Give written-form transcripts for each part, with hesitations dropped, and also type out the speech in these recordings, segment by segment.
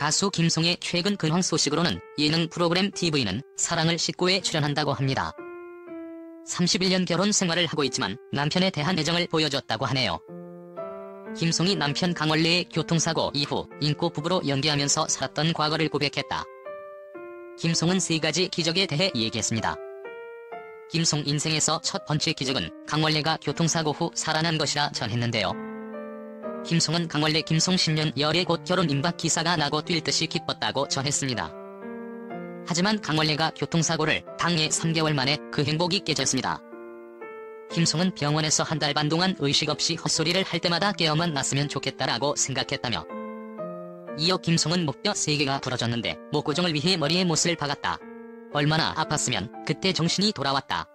가수 김송의 최근 근황 소식으로는 예능 프로그램 TV는 사랑을 싣고에 출연한다고 합니다. 31년 결혼 생활을 하고 있지만 남편에 대한 애정을 보여줬다고 하네요. 김송이 남편 강원래의 교통사고 이후 인고 부부로 연기하면서 살았던 과거를 고백했다. 김송은 3가지 기적에 대해 얘기했습니다. 김송 인생에서 첫 번째 기적은 강원래가 교통사고 후 살아난 것이라 전했는데요. 김송은 강원래 김송 10년 열애 곧 결혼 임박 기사가 나고 뛸 듯이 기뻤다고 전했습니다. 하지만 강원래가 교통사고를 당해 3개월 만에 그 행복이 깨졌습니다. 김송은 병원에서 1달 반 동안 의식 없이 헛소리를 할 때마다 깨어만 났으면 좋겠다라고 생각했다며, 이어 김송은 목뼈 3개가 부러졌는데 목고정을 위해 머리에 못을 박았다. 얼마나 아팠으면 그때 정신이 돌아왔다.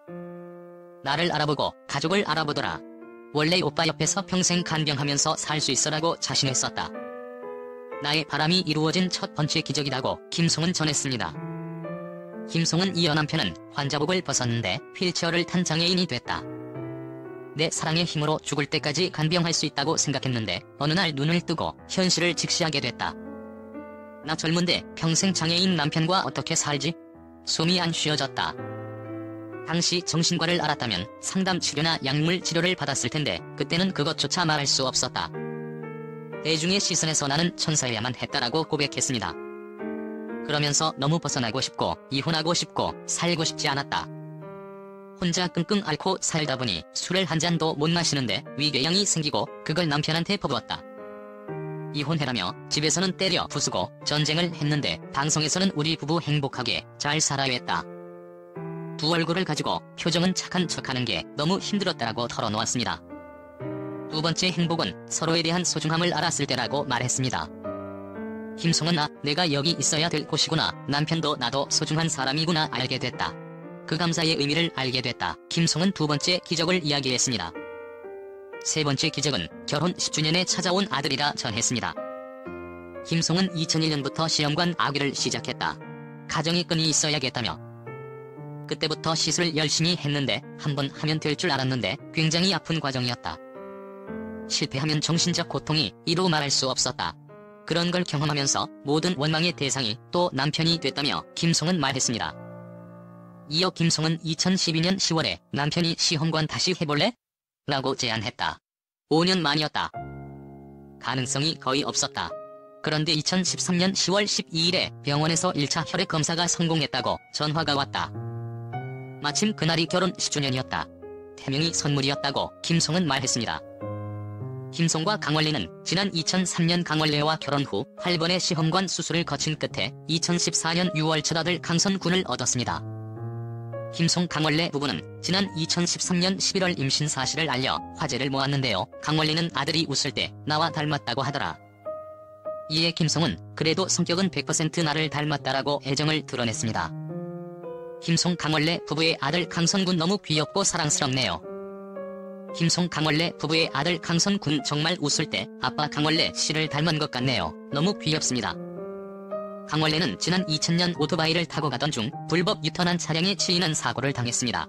나를 알아보고 가족을 알아보더라. 원래 오빠 옆에서 평생 간병하면서 살 수 있어라고 자신했었다. 나의 바람이 이루어진 첫 번째 기적이라고 김송은 전했습니다. 김송은 이어 남편은 환자복을 벗었는데 휠체어를 탄 장애인이 됐다. 내 사랑의 힘으로 죽을 때까지 간병할 수 있다고 생각했는데 어느 날 눈을 뜨고 현실을 직시하게 됐다. 나 젊은데 평생 장애인 남편과 어떻게 살지? 숨이 안 쉬어졌다. 당시 정신과를 알았다면 상담 치료나 약물 치료를 받았을 텐데 그때는 그것조차 말할 수 없었다. 대중의 시선에서 나는 천사여야만 했다라고 고백했습니다. 그러면서 너무 벗어나고 싶고 이혼하고 싶고 살고 싶지 않았다. 혼자 끙끙 앓고 살다 보니 술을 한 잔도 못 마시는데 위궤양이 생기고 그걸 남편한테 퍼부었다. 이혼해라며 집에서는 때려 부수고 전쟁을 했는데 방송에서는 우리 부부 행복하게 잘 살아야 했다. 두 얼굴을 가지고 표정은 착한 척하는 게 너무 힘들었다라고 털어놓았습니다. 두 번째 행복은 서로에 대한 소중함을 알았을 때라고 말했습니다. 김송은 내가 여기 있어야 될 곳이구나, 남편도 나도 소중한 사람이구나 알게 됐다. 그 감사의 의미를 알게 됐다. 김송은 두 번째 기적을 이야기했습니다. 세 번째 기적은 결혼 10주년에 찾아온 아들이라 전했습니다. 김송은 2001년부터 시험관 아기를 시작했다. 가정의 끈이 있어야겠다며, 그때부터 시술 열심히 했는데 한 번 하면 될 줄 알았는데 굉장히 아픈 과정이었다. 실패하면 정신적 고통이 이루 말할 수 없었다. 그런 걸 경험하면서 모든 원망의 대상이 또 남편이 됐다며 김송은 말했습니다. 이어 김송은 2012년 10월에 남편이 시험관 다시 해볼래? 라고 제안했다. 5년 만이었다. 가능성이 거의 없었다. 그런데 2013년 10월 12일에 병원에서 1차 혈액 검사가 성공했다고 전화가 왔다. 마침 그날이 결혼 10주년이었다. 태명이 선물이었다고 김송은 말했습니다. 김송과 강원래는 지난 2003년 강원래와 결혼 후 8번의 시험관 수술을 거친 끝에 2014년 6월 첫 아들 강선군을 얻었습니다. 김송 강원래 부부는 지난 2013년 11월 임신 사실을 알려 화제를 모았는데요. 강원래는 아들이 웃을 때 나와 닮았다고 하더라. 이에 김송은 그래도 성격은 100% 나를 닮았다라고 애정을 드러냈습니다. 김송 강원래 부부의 아들 강선군 너무 귀엽고 사랑스럽네요. 김송 강원래 부부의 아들 강선군 정말 웃을 때 아빠 강원래 씨를 닮은 것 같네요. 너무 귀엽습니다. 강원래는 지난 2000년 오토바이를 타고 가던 중 불법 유턴한 차량에 치이는 사고를 당했습니다.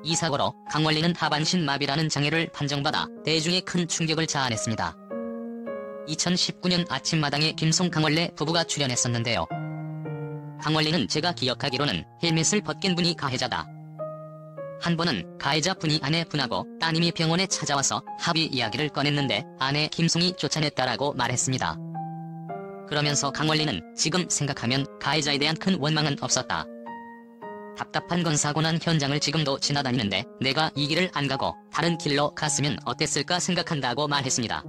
이 사고로 강원래는 하반신 마비라는 장애를 판정받아 대중의 큰 충격을 자아냈습니다. 2019년 아침마당에 김송 강원래 부부가 출연했었는데요. 강원래는 제가 기억하기로는 헬멧을 벗긴 분이 가해자다. 한 번은 가해자 분이 아내분하고 따님이 병원에 찾아와서 합의 이야기를 꺼냈는데 아내 김송이 쫓아냈다라고 말했습니다. 그러면서 강원래는 지금 생각하면 가해자에 대한 큰 원망은 없었다. 답답한 건 사고 난 현장을 지금도 지나다니는데 내가 이 길을 안 가고 다른 길로 갔으면 어땠을까 생각한다고 말했습니다.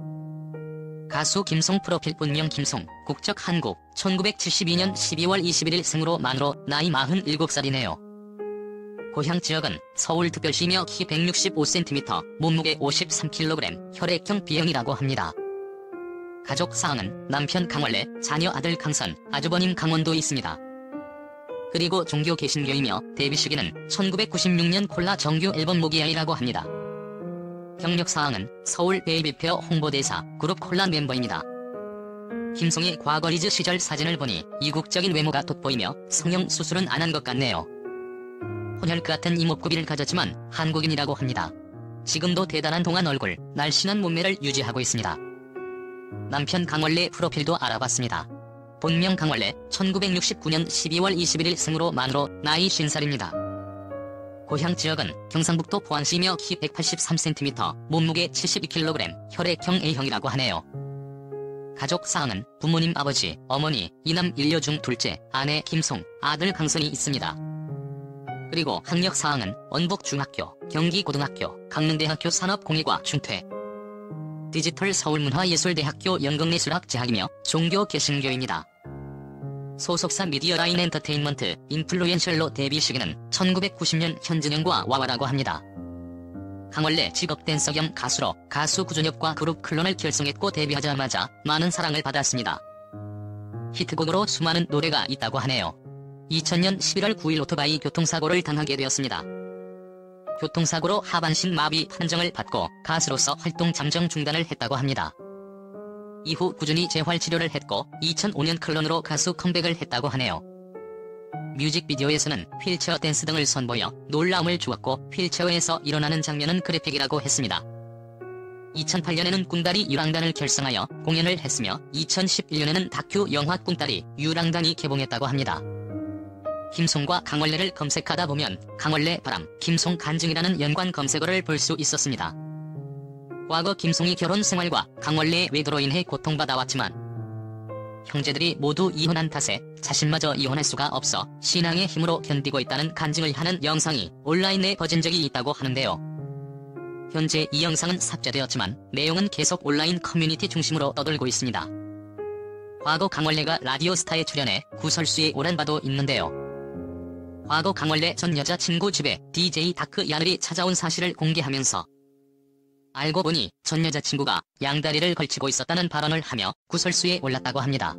가수 김송 프로필 본명 김송, 국적 한국, 1972년 12월 21일 생으로 만으로 나이 47살이네요. 고향 지역은 서울특별시며 키 165cm, 몸무게 53kg, 혈액형 B형이라고 합니다. 가족 사항은 남편 강원래, 자녀 아들 강선, 아주버님 강원도 있습니다. 그리고 종교 개신교이며 데뷔 시기는 1996년 콜라 정규 앨범 모기야이라고 합니다. 경력 사항은 서울 베이비페어 홍보대사, 그룹 콜라 멤버입니다. 김송의 과거 리즈 시절 사진을 보니 이국적인 외모가 돋보이며 성형 수술은 안 한 것 같네요. 혼혈 같은 이목구비를 가졌지만 한국인이라고 합니다. 지금도 대단한 동안 얼굴, 날씬한 몸매를 유지하고 있습니다. 남편 강원래 프로필도 알아봤습니다. 본명 강원래, 1969년 12월 21일 생으로 만으로 나이 50살입니다. 고향 지역은 경상북도 포항시이며 키 183cm, 몸무게 72kg, 혈액형 A형이라고 하네요. 가족 사항은 부모님 아버지, 어머니, 이남 일녀 중 둘째, 아내 김송, 아들 강선이 있습니다. 그리고 학력 사항은 원북중학교, 경기고등학교, 강릉대학교 산업공예과 중퇴, 디지털 서울문화예술대학교 연극예술학 재학이며 종교 개신교입니다. 소속사 미디어라인 엔터테인먼트 인플루엔셜로 데뷔 시기는 1990년 현진영과 와와라고 합니다. 강원래 직업 댄서 겸 가수로 가수 구준엽과 그룹 클론을 결성했고 데뷔하자마자 많은 사랑을 받았습니다. 히트곡으로 수많은 노래가 있다고 하네요. 2000년 11월 9일 오토바이 교통사고를 당하게 되었습니다. 교통사고로 하반신 마비 판정을 받고 가수로서 활동 잠정 중단을 했다고 합니다. 이후 꾸준히 재활치료를 했고 2005년 클론으로 가수 컴백을 했다고 하네요. 뮤직비디오에서는 휠체어 댄스 등을 선보여 놀라움을 주었고 휠체어에서 일어나는 장면은 그래픽이라고 했습니다. 2008년에는 꿍다리 유랑단을 결성하여 공연을 했으며 2011년에는 다큐 영화 꿍다리 유랑단이 개봉했다고 합니다. 김송과 강원래를 검색하다 보면 강원래 바람, 김송 간증이라는 연관 검색어를 볼 수 있었습니다. 과거 김송이 결혼 생활과 강원래의 외도로 인해 고통받아왔지만 형제들이 모두 이혼한 탓에 자신마저 이혼할 수가 없어 신앙의 힘으로 견디고 있다는 간증을 하는 영상이 온라인에 퍼진 적이 있다고 하는데요. 현재 이 영상은 삭제되었지만 내용은 계속 온라인 커뮤니티 중심으로 떠돌고 있습니다. 과거 강원래가 라디오스타에 출연해 구설수에 오른 바도 있는데요. 과거 강원래 전 여자친구 집에 DJ 다크 야늘이 찾아온 사실을 공개하면서 알고 보니 전 여자친구가 양다리를 걸치고 있었다는 발언을 하며 구설수에 올랐다고 합니다.